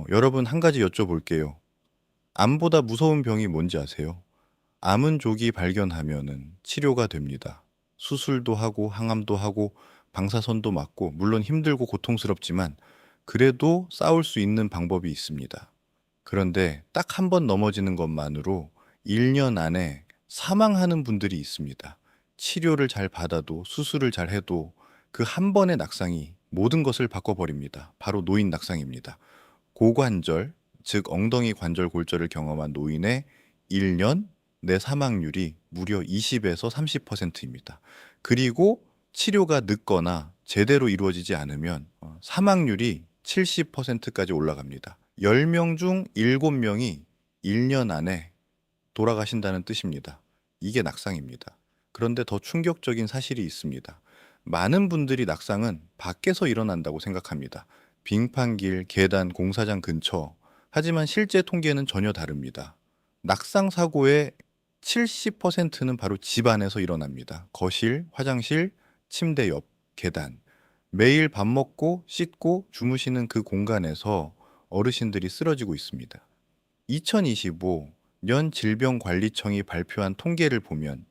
여러분 한 가지 여쭤볼게요. 암보다 무서운 병이 뭔지 아세요? 암은 조기 발견하면은 치료가 됩니다. 수술도 하고 항암도 하고 방사선도 맞고 물론 힘들고 고통스럽지만 그래도 싸울 수 있는 방법이 있습니다. 그런데 딱 한 번 넘어지는 것만으로 1년 안에 사망하는 분들이 있습니다. 치료를 잘 받아도 수술을 잘 해도 그 한 번의 낙상이 모든 것을 바꿔버립니다. 바로 노인 낙상입니다. 고관절, 즉 엉덩이 관절 골절을 경험한 노인의 1년 내 사망률이 무려 20에서 30%입니다. 그리고 치료가 늦거나 제대로 이루어지지 않으면 사망률이 70%까지 올라갑니다. 10명 중 7명이 1년 안에 돌아가신다는 뜻입니다. 이게 낙상입니다. 그런데 더 충격적인 사실이 있습니다. 많은 분들이 낙상은 밖에서 일어난다고 생각합니다. 빙판길, 계단, 공사장 근처. 하지만 실제 통계는 전혀 다릅니다. 낙상 사고의 70%는 바로 집 안에서 일어납니다. 거실, 화장실, 침대 옆, 계단. 매일 밥 먹고 씻고 주무시는 그 공간에서 어르신들이 쓰러지고 있습니다. 2025년 질병관리청이 발표한 통계를 보면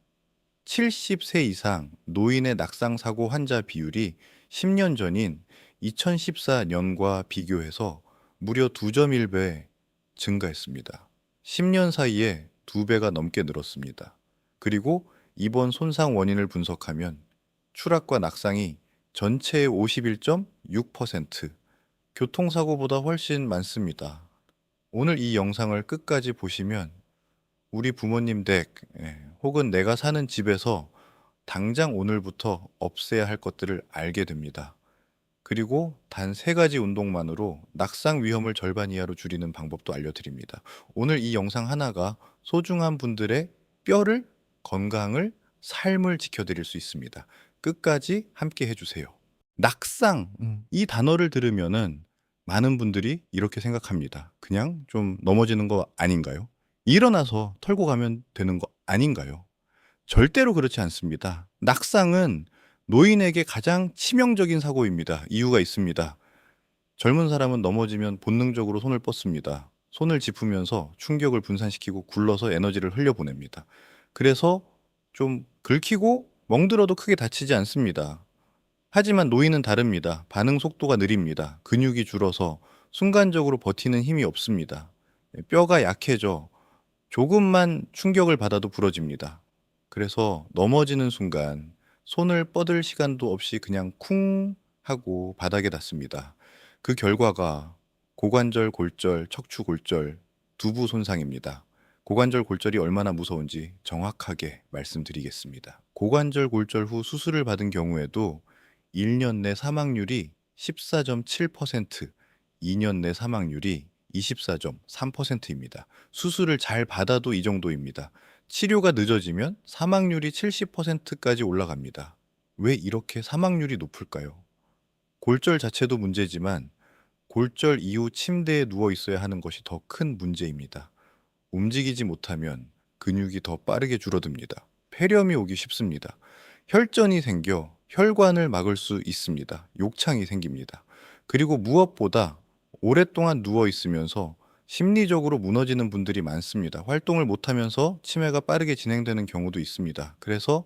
70세 이상 노인의 낙상 사고 환자 비율이 10년 전인 2014년과 비교해서 무려 2.1배 증가했습니다. 10년 사이에 2배가 넘게 늘었습니다. 그리고 이번 손상 원인을 분석하면 추락과 낙상이 전체의 51.6%, 교통사고보다 훨씬 많습니다. 오늘 이 영상을 끝까지 보시면 우리 부모님 댁, 혹은 내가 사는 집에서 당장 오늘부터 없애야 할 것들을 알게 됩니다. 그리고 단 3가지 운동만으로 낙상 위험을 절반 이하로 줄이는 방법도 알려드립니다. 오늘 이 영상 하나가 소중한 분들의 뼈를, 건강을, 삶을 지켜드릴 수 있습니다. 끝까지 함께 해주세요. 낙상, 이 단어를 들으면은 많은 분들이 이렇게 생각합니다. 그냥 좀 넘어지는 거 아닌가요? 일어나서 털고 가면 되는 거 아닌가요? 절대로 그렇지 않습니다. 낙상은 노인에게 가장 치명적인 사고입니다. 이유가 있습니다. 젊은 사람은 넘어지면 본능적으로 손을 뻗습니다. 손을 짚으면서 충격을 분산시키고 굴러서 에너지를 흘려보냅니다. 그래서 좀 긁히고 멍들어도 크게 다치지 않습니다. 하지만 노인은 다릅니다. 반응 속도가 느립니다. 근육이 줄어서 순간적으로 버티는 힘이 없습니다. 뼈가 약해져 조금만 충격을 받아도 부러집니다. 그래서 넘어지는 순간 손을 뻗을 시간도 없이 그냥 쿵 하고 바닥에 닿습니다. 그 결과가 고관절 골절, 척추 골절, 두부 손상입니다. 고관절 골절이 얼마나 무서운지 정확하게 말씀드리겠습니다. 고관절 골절 후 수술을 받은 경우에도 1년 내 사망률이 14.7%, 2년 내 사망률이 24.3%입니다. 수술을 잘 받아도 이 정도입니다. 치료가 늦어지면 사망률이 70%까지 올라갑니다. 왜 이렇게 사망률이 높을까요? 골절 자체도 문제지만 골절 이후 침대에 누워 있어야 하는 것이 더 큰 문제입니다. 움직이지 못하면 근육이 더 빠르게 줄어듭니다. 폐렴이 오기 쉽습니다. 혈전이 생겨 혈관을 막을 수 있습니다. 욕창이 생깁니다. 그리고 무엇보다 오랫동안 누워 있으면서 심리적으로 무너지는 분들이 많습니다. 활동을 못하면서 치매가 빠르게 진행되는 경우도 있습니다. 그래서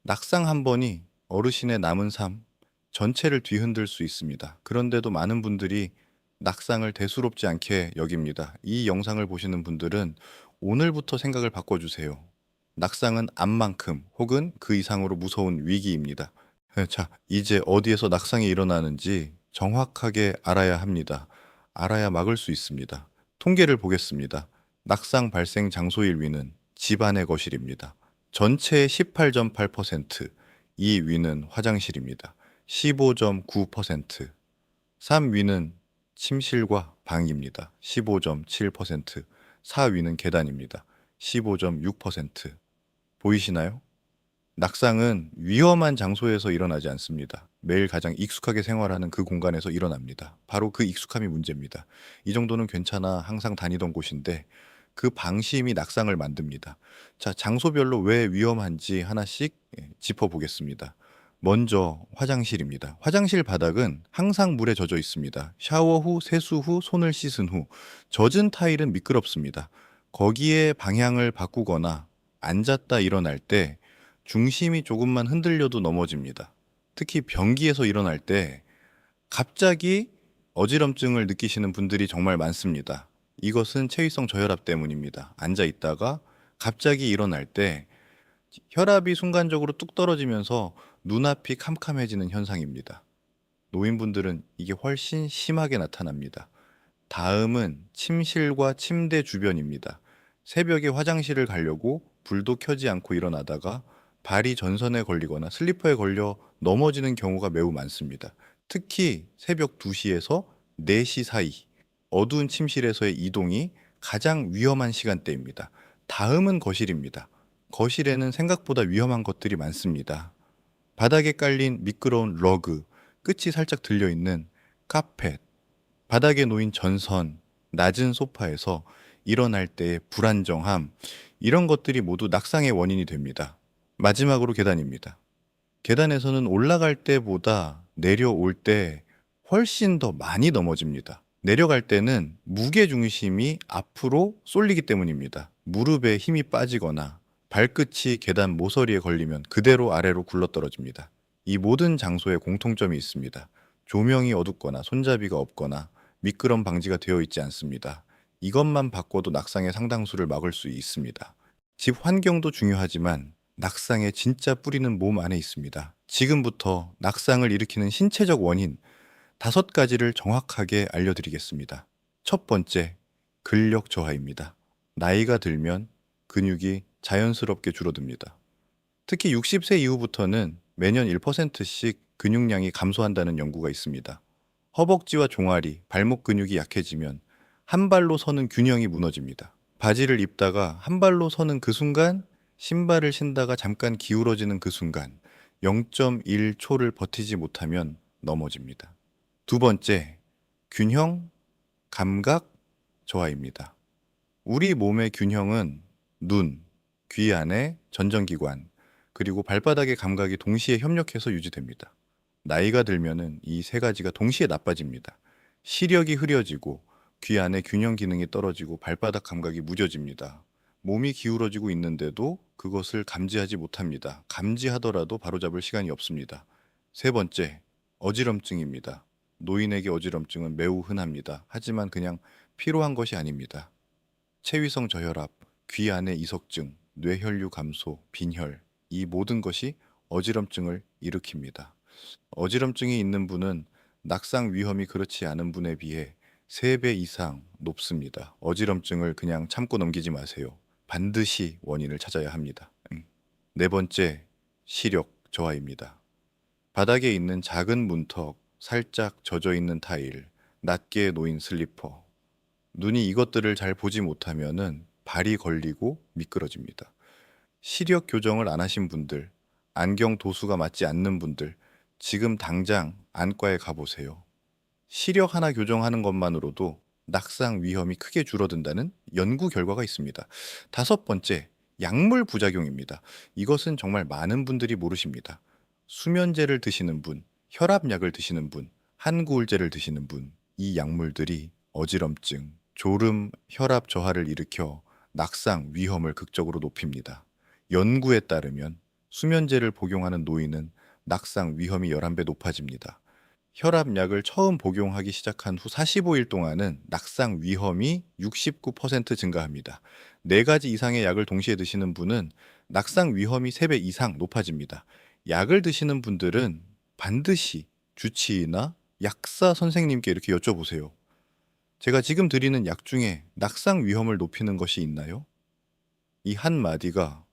낙상 한 번이 어르신의 남은 삶 전체를 뒤흔들 수 있습니다. 그런데도 많은 분들이 낙상을 대수롭지 않게 여깁니다. 이 영상을 보시는 분들은 오늘부터 생각을 바꿔주세요. 낙상은 암만큼 혹은 그 이상으로 무서운 위기입니다. 자, 이제 어디에서 낙상이 일어나는지 정확하게 알아야 합니다. 알아야 막을 수 있습니다. 통계를 보겠습니다. 낙상 발생 장소일 위는 집안의 거실입니다. 전체의 18.8%, 이 위는 화장실입니다. 15.9%, 3위는 침실과 방입니다. 15.7%, 4위는 계단입니다. 15.6%. 보이시나요? 낙상은 위험한 장소에서 일어나지 않습니다. 매일 가장 익숙하게 생활하는 그 공간에서 일어납니다. 바로 그 익숙함이 문제입니다. 이 정도는 괜찮아 항상 다니던 곳인데 그 방심이 낙상을 만듭니다. 자, 장소별로 왜 위험한지 하나씩 짚어보겠습니다. 먼저 화장실입니다. 화장실 바닥은 항상 물에 젖어 있습니다. 샤워 후, 세수 후, 손을 씻은 후 젖은 타일은 미끄럽습니다. 거기에 방향을 바꾸거나 앉았다 일어날 때 중심이 조금만 흔들려도 넘어집니다. 특히 변기에서 일어날 때 갑자기 어지럼증을 느끼시는 분들이 정말 많습니다. 이것은 체위성 저혈압 때문입니다. 앉아 있다가 갑자기 일어날 때 혈압이 순간적으로 뚝 떨어지면서 눈앞이 캄캄해지는 현상입니다. 노인분들은 이게 훨씬 심하게 나타납니다. 다음은 침실과 침대 주변입니다. 새벽에 화장실을 가려고 불도 켜지 않고 일어나다가 발이 전선에 걸리거나 슬리퍼에 걸려 넘어지는 경우가 매우 많습니다. 특히 새벽 2시에서 4시 사이 어두운 침실에서의 이동이 가장 위험한 시간대입니다. 다음은 거실입니다. 거실에는 생각보다 위험한 것들이 많습니다. 바닥에 깔린 미끄러운 러그, 끝이 살짝 들려있는 카펫, 바닥에 놓인 전선, 낮은 소파에서 일어날 때의 불안정함, 이런 것들이 모두 낙상의 원인이 됩니다. 마지막으로 계단입니다. 계단에서는 올라갈 때보다 내려올 때 훨씬 더 많이 넘어집니다. 내려갈 때는 무게 중심이 앞으로 쏠리기 때문입니다. 무릎에 힘이 빠지거나 발끝이 계단 모서리에 걸리면 그대로 아래로 굴러떨어집니다. 이 모든 장소에 공통점이 있습니다. 조명이 어둡거나 손잡이가 없거나 미끄럼 방지가 되어 있지 않습니다. 이것만 바꿔도 낙상의 상당수를 막을 수 있습니다. 집 환경도 중요하지만 낙상의 진짜 뿌리는 몸 안에 있습니다. 지금부터 낙상을 일으키는 신체적 원인 5가지를 정확하게 알려드리겠습니다. 첫 번째, 근력 저하입니다. 나이가 들면 근육이 자연스럽게 줄어듭니다. 특히 60세 이후부터는 매년 1%씩 근육량이 감소한다는 연구가 있습니다. 허벅지와 종아리, 발목 근육이 약해지면 한 발로 서는 균형이 무너집니다. 바지를 입다가 한 발로 서는 그 순간, 신발을 신다가 잠깐 기울어지는 그 순간, 0.1초를 버티지 못하면 넘어집니다. 두 번째, 균형, 감각 저하입니다. 우리 몸의 균형은 눈, 귀 안에 전정기관, 그리고 발바닥의 감각이 동시에 협력해서 유지됩니다. 나이가 들면은 이 3가지가 동시에 나빠집니다. 시력이 흐려지고 귀 안에 균형 기능이 떨어지고 발바닥 감각이 무뎌집니다. 몸이 기울어지고 있는데도 그것을 감지하지 못합니다. 감지하더라도 바로잡을 시간이 없습니다. 세 번째, 어지럼증입니다. 노인에게 어지럼증은 매우 흔합니다. 하지만 그냥 피로한 것이 아닙니다. 체위성 저혈압, 귀 안의 이석증, 뇌혈류 감소, 빈혈, 이 모든 것이 어지럼증을 일으킵니다. 어지럼증이 있는 분은 낙상 위험이 그렇지 않은 분에 비해 3배 이상 높습니다. 어지럼증을 그냥 참고 넘기지 마세요. 반드시 원인을 찾아야 합니다. 네 번째, 시력 저하입니다. 바닥에 있는 작은 문턱, 살짝 젖어 있는 타일, 낮게 놓인 슬리퍼, 눈이 이것들을 잘 보지 못하면은 발이 걸리고 미끄러집니다. 시력 교정을 안 하신 분들, 안경 도수가 맞지 않는 분들, 지금 당장 안과에 가보세요. 시력 하나 교정하는 것만으로도 낙상 위험이 크게 줄어든다는 연구 결과가 있습니다. 5번째, 약물 부작용입니다. 이것은 정말 많은 분들이 모르십니다. 수면제를 드시는 분, 혈압약을 드시는 분, 한구울제를 드시는 분, 이 약물들이 어지럼증, 졸음, 혈압 저하를 일으켜 낙상 위험을 극적으로 높입니다. 연구에 따르면 수면제를 복용하는 노인은 낙상 위험이 11배 높아집니다. 혈압약을 처음 복용하기 시작한 후 45일 동안은 낙상 위험이 69% 증가합니다. 4가지 이상의 약을 동시에 드시는 분은 낙상 위험이 3배 이상 높아집니다. 약을 드시는 분들은 반드시 주치의나 약사 선생님께 이렇게 여쭤보세요. 제가 지금 드리는 약 중에 낙상 위험을 높이는 것이 있나요? 이 한마디가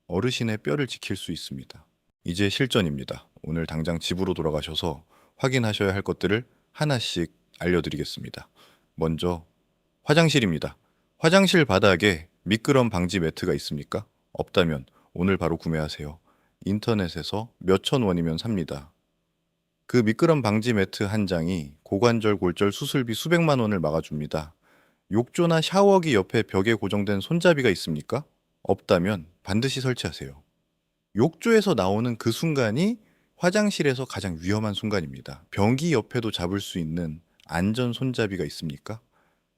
어르신의 뼈를 지킬 수 있습니다. 이제 실전입니다. 오늘 당장 집으로 돌아가셔서 확인하셔야 할 것들을 하나씩 알려드리겠습니다. 먼저 화장실입니다. 화장실 바닥에 미끄럼 방지 매트가 있습니까? 없다면 오늘 바로 구매하세요. 인터넷에서 몇천 원이면 삽니다. 그 미끄럼 방지 매트 한 장이 고관절 골절 수술비 수백만 원을 막아줍니다. 욕조나 샤워기 옆에 벽에 고정된 손잡이가 있습니까? 없다면 반드시 설치하세요. 욕조에서 나오는 그 순간이 화장실에서 가장 위험한 순간입니다. 변기 옆에도 잡을 수 있는 안전 손잡이가 있습니까?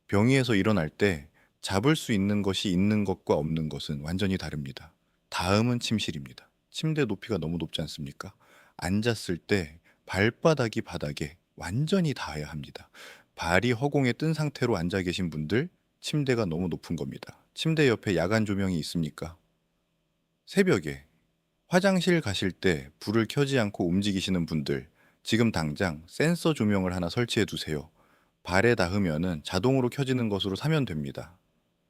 변기에서 일어날 때 잡을 수 있는 것이 있는 것과 없는 것은 완전히 다릅니다. 다음은 침실입니다. 침대 높이가 너무 높지 않습니까? 앉았을 때 발바닥이 바닥에 완전히 닿아야 합니다. 발이 허공에 뜬 상태로 앉아 계신 분들, 침대가 너무 높은 겁니다. 침대 옆에 야간 조명이 있습니까? 새벽에 화장실 가실 때 불을 켜지 않고 움직이시는 분들, 지금 당장 센서 조명을 하나 설치해 두세요. 발에 닿으면은 자동으로 켜지는 것으로 사면 됩니다.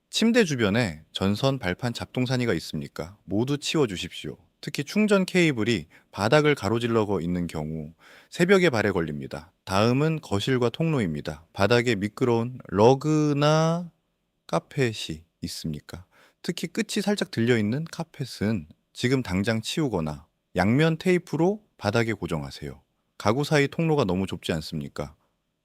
침대 주변에 전선, 발판, 잡동사니가 있습니까? 모두 치워 주십시오. 특히 충전 케이블이 바닥을 가로질러 있는 경우 새벽에 발에 걸립니다. 다음은 거실과 통로입니다. 바닥에 미끄러운 러그나 카펫이 있습니까? 특히 끝이 살짝 들려 있는 카펫은 지금 당장 치우거나 양면 테이프로 바닥에 고정하세요. 가구 사이 통로가 너무 좁지 않습니까?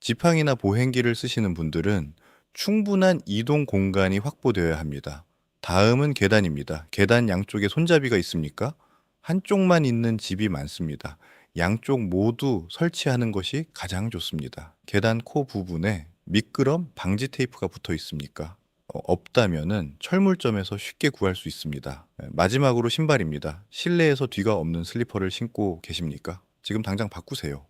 지팡이나 보행기를 쓰시는 분들은 충분한 이동 공간이 확보되어야 합니다. 다음은 계단입니다. 계단 양쪽에 손잡이가 있습니까? 한쪽만 있는 집이 많습니다. 양쪽 모두 설치하는 것이 가장 좋습니다. 계단 코 부분에 미끄럼 방지 테이프가 붙어 있습니까? 없다면은 철물점에서 쉽게 구할 수 있습니다. 마지막으로 신발입니다. 실내에서 뒤가 없는 슬리퍼를 신고 계십니까? 지금 당장 바꾸세요.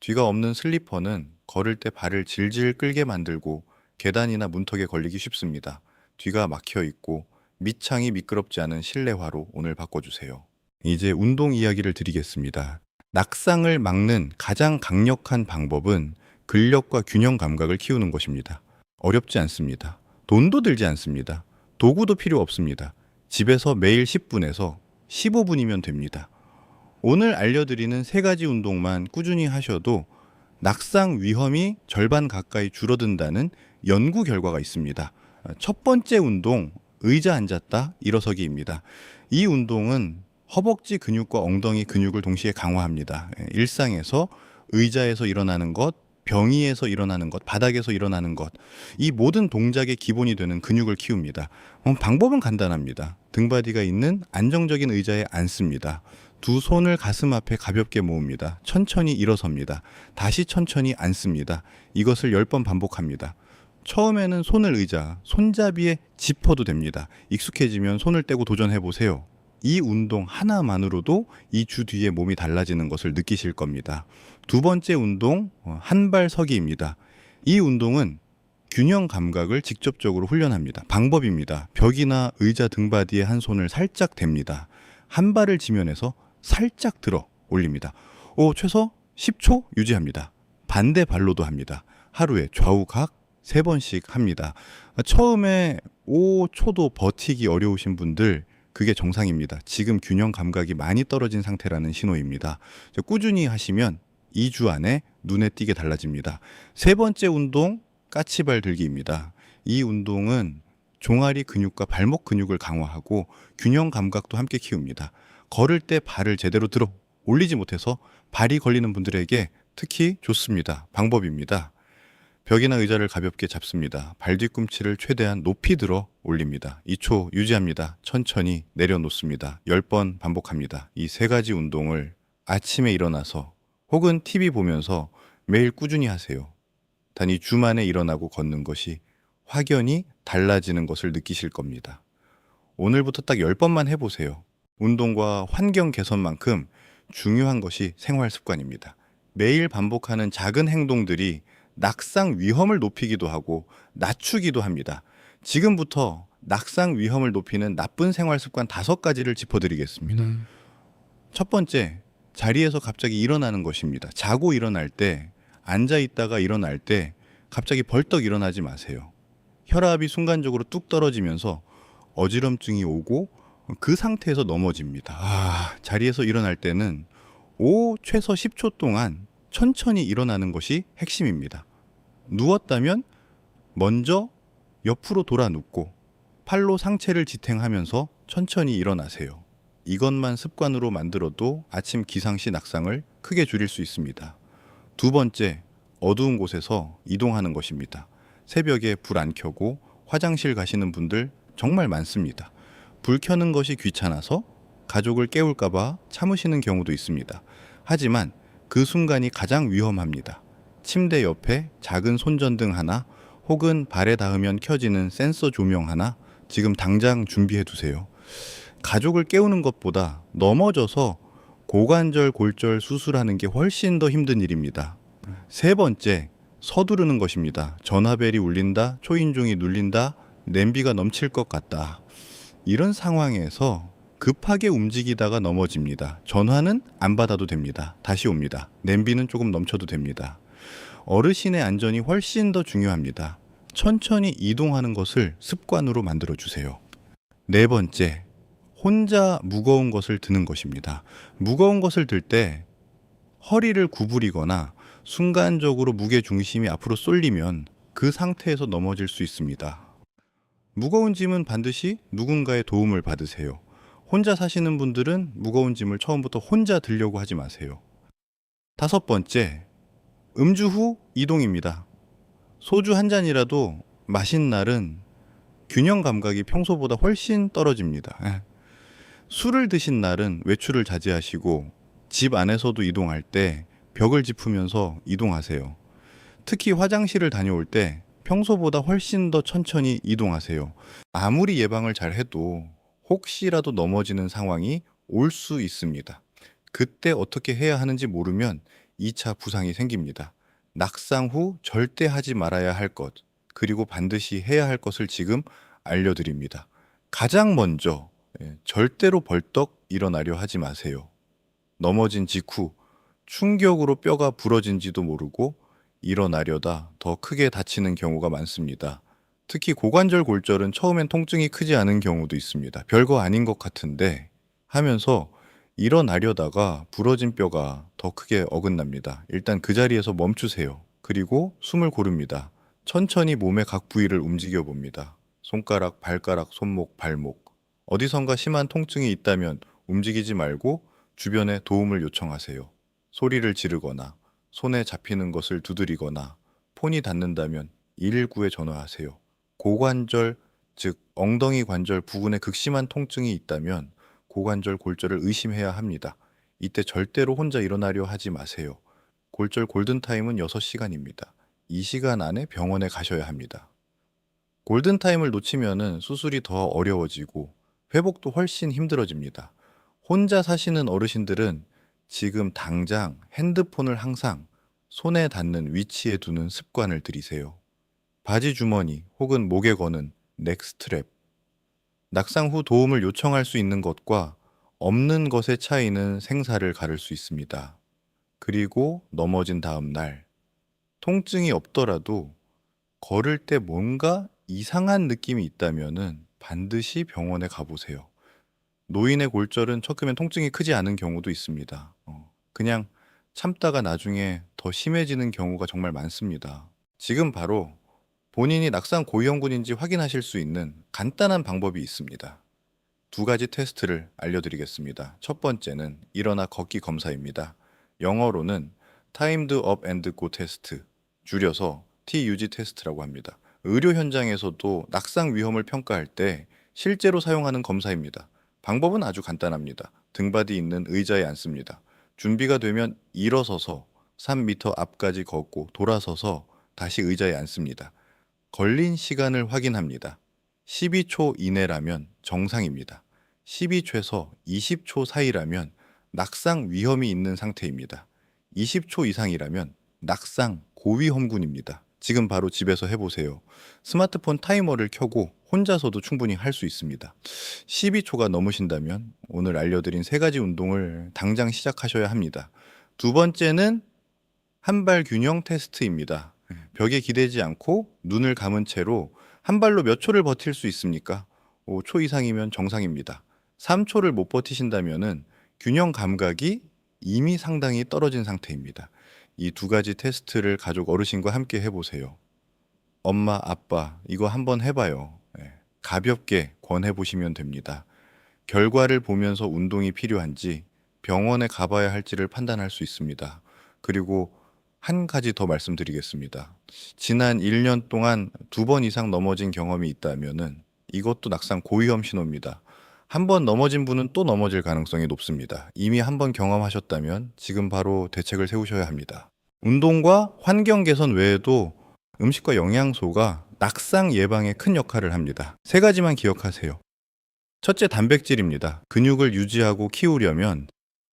뒤가 없는 슬리퍼는 걸을 때 발을 질질 끌게 만들고 계단이나 문턱에 걸리기 쉽습니다. 뒤가 막혀 있고 밑창이 미끄럽지 않은 실내화로 오늘 바꿔주세요. 이제 운동 이야기를 드리겠습니다. 낙상을 막는 가장 강력한 방법은 근력과 균형 감각을 키우는 것입니다. 어렵지 않습니다. 돈도 들지 않습니다. 도구도 필요 없습니다. 집에서 매일 10분에서 15분이면 됩니다. 오늘 알려드리는 3가지 운동만 꾸준히 하셔도 낙상 위험이 절반 가까이 줄어든다는 연구 결과가 있습니다. 첫 번째 운동, 의자 앉았다 일어서기입니다. 이 운동은 허벅지 근육과 엉덩이 근육을 동시에 강화합니다. 일상에서 의자에서 일어나는 것, 병의에서 일어나는 것, 바닥에서 일어나는 것, 이 모든 동작의 기본이 되는 근육을 키웁니다. 방법은 간단합니다. 등받이가 있는 안정적인 의자에 앉습니다. 두 손을 가슴 앞에 가볍게 모읍니다. 천천히 일어섭니다. 다시 천천히 앉습니다. 이것을 10번 반복합니다. 처음에는 손을 의자, 손잡이에 짚어도 됩니다. 익숙해지면 손을 떼고 도전해 보세요. 이 운동 하나만으로도 이 주 뒤에 몸이 달라지는 것을 느끼실 겁니다. 두 번째 운동, 한발 서기입니다. 이 운동은 균형 감각을 직접적으로 훈련합니다. 방법입니다. 벽이나 의자 등받이에 한 손을 살짝 댑니다. 한 발을 지면에서 살짝 들어 올립니다. 최소 10초 유지합니다. 반대 발로도 합니다. 하루에 좌우각 3번씩 합니다. 처음에 5초도 버티기 어려우신 분들, 그게 정상입니다. 지금 균형 감각이 많이 떨어진 상태라는 신호입니다. 꾸준히 하시면 2주 안에 눈에 띄게 달라집니다. 3번째 운동, 까치발 들기입니다. 이 운동은 종아리 근육과 발목 근육을 강화하고 균형 감각도 함께 키웁니다. 걸을 때 발을 제대로 들어 올리지 못해서 발이 걸리는 분들에게 특히 좋습니다. 방법입니다. 벽이나 의자를 가볍게 잡습니다. 발 뒤꿈치를 최대한 높이 들어 올립니다. 2초 유지합니다. 천천히 내려놓습니다. 10번 반복합니다. 이 3가지 운동을 아침에 일어나서 혹은 TV 보면서 매일 꾸준히 하세요. 단 이 주 만에 일어나고 걷는 것이 확연히 달라지는 것을 느끼실 겁니다. 오늘부터 딱 10번만 해보세요. 운동과 환경 개선만큼 중요한 것이 생활 습관입니다. 매일 반복하는 작은 행동들이 낙상 위험을 높이기도 하고 낮추기도 합니다. 지금부터 낙상 위험을 높이는 나쁜 생활 습관 5가지를 짚어드리겠습니다. 첫 번째, 자리에서 갑자기 일어나는 것입니다. 자고 일어날 때, 앉아 있다가 일어날 때 갑자기 벌떡 일어나지 마세요. 혈압이 순간적으로 뚝 떨어지면서 어지럼증이 오고 그 상태에서 넘어집니다. 자리에서 일어날 때는 최소 10초 동안 천천히 일어나는 것이 핵심입니다. 누웠다면 먼저 옆으로 돌아 눕고 팔로 상체를 지탱하면서 천천히 일어나세요. 이것만 습관으로 만들어도 아침 기상시 낙상을 크게 줄일 수 있습니다. 두 번째, 어두운 곳에서 이동하는 것입니다. 새벽에 불 안 켜고 화장실 가시는 분들 정말 많습니다. 불 켜는 것이 귀찮아서 가족을 깨울까봐 참으시는 경우도 있습니다. 하지만 그 순간이 가장 위험합니다. 침대 옆에 작은 손전등 하나 혹은 발에 닿으면 켜지는 센서 조명 하나 지금 당장 준비해 두세요. 가족을 깨우는 것보다 넘어져서 고관절 골절 수술하는 게 훨씬 더 힘든 일입니다. 세 번째, 서두르는 것입니다. 전화벨이 울린다, 초인종이 눌린다, 냄비가 넘칠 것 같다. 이런 상황에서 급하게 움직이다가 넘어집니다. 전화는 안 받아도 됩니다. 다시 옵니다. 냄비는 조금 넘쳐도 됩니다. 어르신의 안전이 훨씬 더 중요합니다. 천천히 이동하는 것을 습관으로 만들어 주세요. 네 번째, 혼자 무거운 것을 드는 것입니다. 무거운 것을 들 때 허리를 구부리거나 순간적으로 무게 중심이 앞으로 쏠리면 그 상태에서 넘어질 수 있습니다. 무거운 짐은 반드시 누군가의 도움을 받으세요. 혼자 사시는 분들은 무거운 짐을 처음부터 혼자 들려고 하지 마세요. 다섯 번째, 음주 후 이동입니다. 소주 한 잔이라도 마신 날은 균형 감각이 평소보다 훨씬 떨어집니다. 술을 드신 날은 외출을 자제하시고 집 안에서도 이동할 때 벽을 짚으면서 이동하세요. 특히 화장실을 다녀올 때 평소보다 훨씬 더 천천히 이동하세요. 아무리 예방을 잘 해도 혹시라도 넘어지는 상황이 올 수 있습니다. 그때 어떻게 해야 하는지 모르면 2차 부상이 생깁니다. 낙상 후 절대 하지 말아야 할 것, 그리고 반드시 해야 할 것을 지금 알려드립니다. 가장 먼저 절대로 벌떡 일어나려 하지 마세요. 넘어진 직후 충격으로 뼈가 부러진지도 모르고 일어나려다 더 크게 다치는 경우가 많습니다. 특히 고관절 골절은 처음엔 통증이 크지 않은 경우도 있습니다. 별거 아닌 것 같은데 하면서 일어나려다가 부러진 뼈가 더 크게 어긋납니다. 일단 그 자리에서 멈추세요. 그리고 숨을 고릅니다. 천천히 몸의 각 부위를 움직여 봅니다. 손가락, 발가락, 손목, 발목. 어디선가 심한 통증이 있다면 움직이지 말고 주변에 도움을 요청하세요. 소리를 지르거나 손에 잡히는 것을 두드리거나 폰이 닿는다면 119에 전화하세요. 고관절, 즉 엉덩이 관절 부근에 극심한 통증이 있다면 고관절 골절을 의심해야 합니다. 이때 절대로 혼자 일어나려 하지 마세요. 골절 골든타임은 6시간입니다. 이 시간 안에 병원에 가셔야 합니다. 골든타임을 놓치면 수술이 더 어려워지고 회복도 훨씬 힘들어집니다. 혼자 사시는 어르신들은 지금 당장 핸드폰을 항상 손에 닿는 위치에 두는 습관을 들이세요. 바지 주머니 혹은 목에 거는 넥스트랩. 낙상 후 도움을 요청할 수 있는 것과 없는 것의 차이는 생사를 가를 수 있습니다. 그리고 넘어진 다음 날, 통증이 없더라도 걸을 때 뭔가 이상한 느낌이 있다면 반드시 병원에 가보세요. 노인의 골절은 척하면 통증이 크지 않은 경우도 있습니다. 그냥 참다가 나중에 더 심해지는 경우가 정말 많습니다. 지금 바로 본인이 낙상 고위험군인지 확인하실 수 있는 간단한 방법이 있습니다. 두 가지 테스트를 알려드리겠습니다. 첫 번째는 일어나 걷기 검사입니다. 영어로는 Timed Up and Go 테스트, 줄여서 TUG 테스트라고 합니다. 의료 현장에서도 낙상 위험을 평가할 때 실제로 사용하는 검사입니다. 방법은 아주 간단합니다. 등받이 있는 의자에 앉습니다. 준비가 되면 일어서서 3m 앞까지 걷고 돌아서서 다시 의자에 앉습니다. 걸린 시간을 확인합니다. 12초 이내라면 정상입니다. 12초에서 20초 사이라면 낙상 위험이 있는 상태입니다. 20초 이상이라면 낙상 고위험군입니다. 지금 바로 집에서 해보세요. 스마트폰 타이머를 켜고 혼자서도 충분히 할 수 있습니다. 12초가 넘으신다면 오늘 알려드린 세 가지 운동을 당장 시작하셔야 합니다. 두 번째는 한발 균형 테스트입니다. 벽에 기대지 않고 눈을 감은 채로 한 발로 몇 초를 버틸 수 있습니까? 5초 이상이면 정상입니다. 3초를 못 버티신다면 균형 감각이 이미 상당히 떨어진 상태입니다. 이 두 가지 테스트를 가족 어르신과 함께 해보세요. 엄마, 아빠, 이거 한번 해봐요. 가볍게 권해보시면 됩니다. 결과를 보면서 운동이 필요한지 병원에 가봐야 할지를 판단할 수 있습니다. 그리고 한 가지 더 말씀드리겠습니다. 지난 1년 동안 2번 이상 넘어진 경험이 있다면은 이것도 낙상 고위험 신호입니다. 한 번 넘어진 분은 또 넘어질 가능성이 높습니다. 이미 한 번 경험하셨다면 지금 바로 대책을 세우셔야 합니다. 운동과 환경 개선 외에도 음식과 영양소가 낙상 예방에 큰 역할을 합니다. 세 가지만 기억하세요. 첫째, 단백질입니다. 근육을 유지하고 키우려면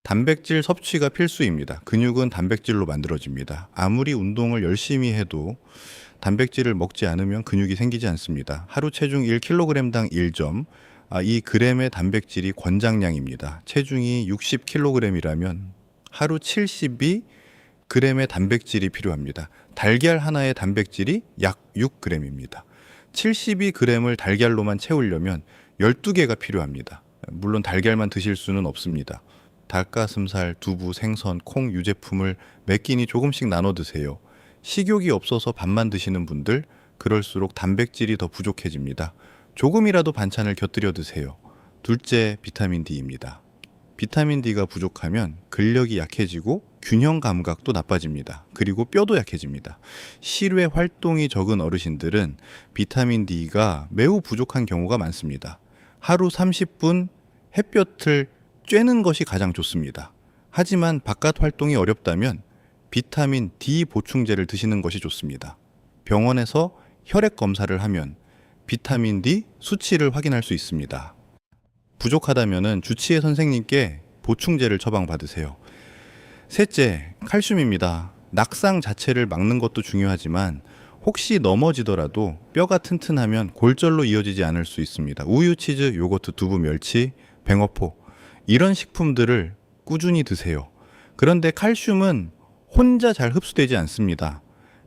단백질 섭취가 필수입니다. 근육은 단백질로 만들어집니다. 아무리 운동을 열심히 해도 단백질을 먹지 않으면 근육이 생기지 않습니다. 하루 체중 1kg당 1점. 이 그램의 단백질이 권장량입니다. 체중이 60kg이라면 하루 72g의 단백질이 필요합니다. 달걀 하나의 단백질이 약 6g입니다. 72g을 달걀로만 채우려면 12개가 필요합니다. 물론 달걀만 드실 수는 없습니다. 닭가슴살, 두부, 생선, 콩, 유제품을 몇 끼니 조금씩 나눠 드세요. 식욕이 없어서 밥만 드시는 분들, 그럴수록 단백질이 더 부족해집니다. 조금이라도 반찬을 곁들여 드세요. 둘째, 비타민 D입니다. 비타민 D가 부족하면 근력이 약해지고 균형 감각도 나빠집니다. 그리고 뼈도 약해집니다. 실외 활동이 적은 어르신들은 비타민 D가 매우 부족한 경우가 많습니다. 하루 30분 햇볕을 쬐는 것이 가장 좋습니다. 하지만 바깥 활동이 어렵다면 비타민 D 보충제를 드시는 것이 좋습니다. 병원에서 혈액 검사를 하면 비타민 D 수치를 확인할 수 있습니다. 부족하다면 주치의 선생님께 보충제를 처방받으세요. 셋째, 칼슘입니다. 낙상 자체를 막는 것도 중요하지만 혹시 넘어지더라도 뼈가 튼튼하면 골절로 이어지지 않을 수 있습니다. 우유, 치즈, 요거트, 두부, 멸치, 뱅어포 이런 식품들을 꾸준히 드세요. 그런데 칼슘은 혼자 잘 흡수되지 않습니다.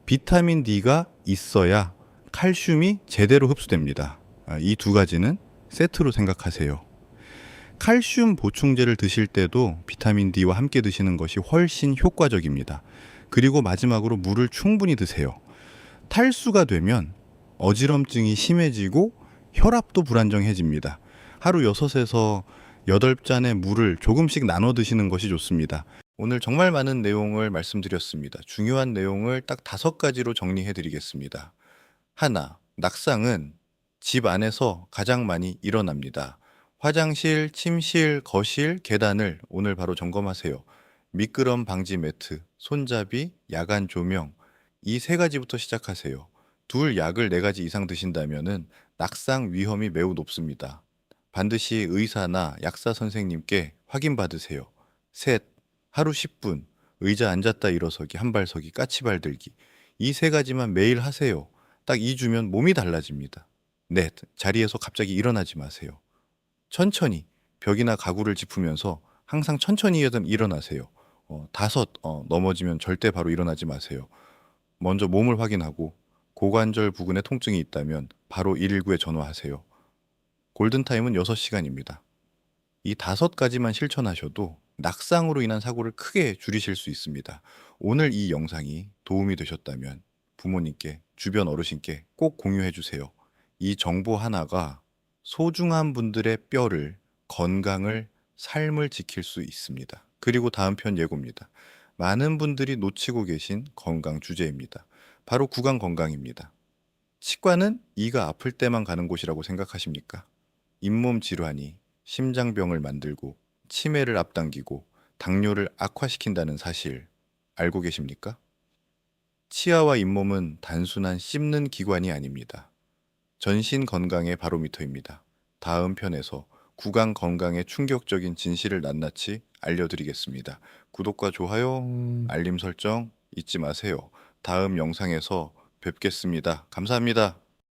비타민 D가 있어야 칼슘이 제대로 흡수됩니다. 이 두 가지는 세트로 생각하세요. 칼슘 보충제를 드실 때도 비타민 D와 함께 드시는 것이 훨씬 효과적입니다. 그리고 마지막으로 물을 충분히 드세요. 탈수가 되면 어지럼증이 심해지고 혈압도 불안정해집니다. 하루 6에서 8잔의 물을 조금씩 나눠 드시는 것이 좋습니다. 오늘 정말 많은 내용을 말씀드렸습니다. 중요한 내용을 딱 5가지로 정리해 드리겠습니다. 하나, 낙상은 집 안에서 가장 많이 일어납니다. 화장실, 침실, 거실, 계단을 오늘 바로 점검하세요. 미끄럼 방지 매트, 손잡이, 야간 조명, 이 3가지부터 시작하세요. 둘 약을 4가지 이상 드신다면 낙상 위험이 매우 높습니다. 반드시 의사나 약사 선생님께 확인받으세요. 셋, 하루 10분, 의자 앉았다 일어서기, 한발서기, 까치발 들기. 이 3가지만 매일 하세요. 딱 2주면 몸이 달라집니다. 넷, 자리에서 갑자기 일어나지 마세요. 천천히 벽이나 가구를 짚으면서 항상 천천히든 일어나세요. 5, 넘어지면 절대 바로 일어나지 마세요. 먼저 몸을 확인하고 고관절 부근에 통증이 있다면 바로 119에 전화하세요. 골든타임은 6시간입니다. 이 5가지만 실천하셔도 낙상으로 인한 사고를 크게 줄이실 수 있습니다. 오늘 이 영상이 도움이 되셨다면 부모님께, 주변 어르신께 꼭 공유해 주세요. 이 정보 하나가 소중한 분들의 뼈를, 건강을, 삶을 지킬 수 있습니다. 그리고 다음 편 예고입니다. 많은 분들이 놓치고 계신 건강 주제입니다. 바로 구강 건강입니다. 치과는 이가 아플 때만 가는 곳이라고 생각하십니까? 잇몸 질환이 심장병을 만들고 치매를 앞당기고 당뇨를 악화시킨다는 사실 알고 계십니까? 치아와 잇몸은 단순한 씹는 기관이 아닙니다. 전신 건강의 바로미터입니다. 다음 편에서 구강 건강의 충격적인 진실을 낱낱이 알려드리겠습니다. 구독과 좋아요, 알림 설정 잊지 마세요. 다음 영상에서 뵙겠습니다. 감사합니다.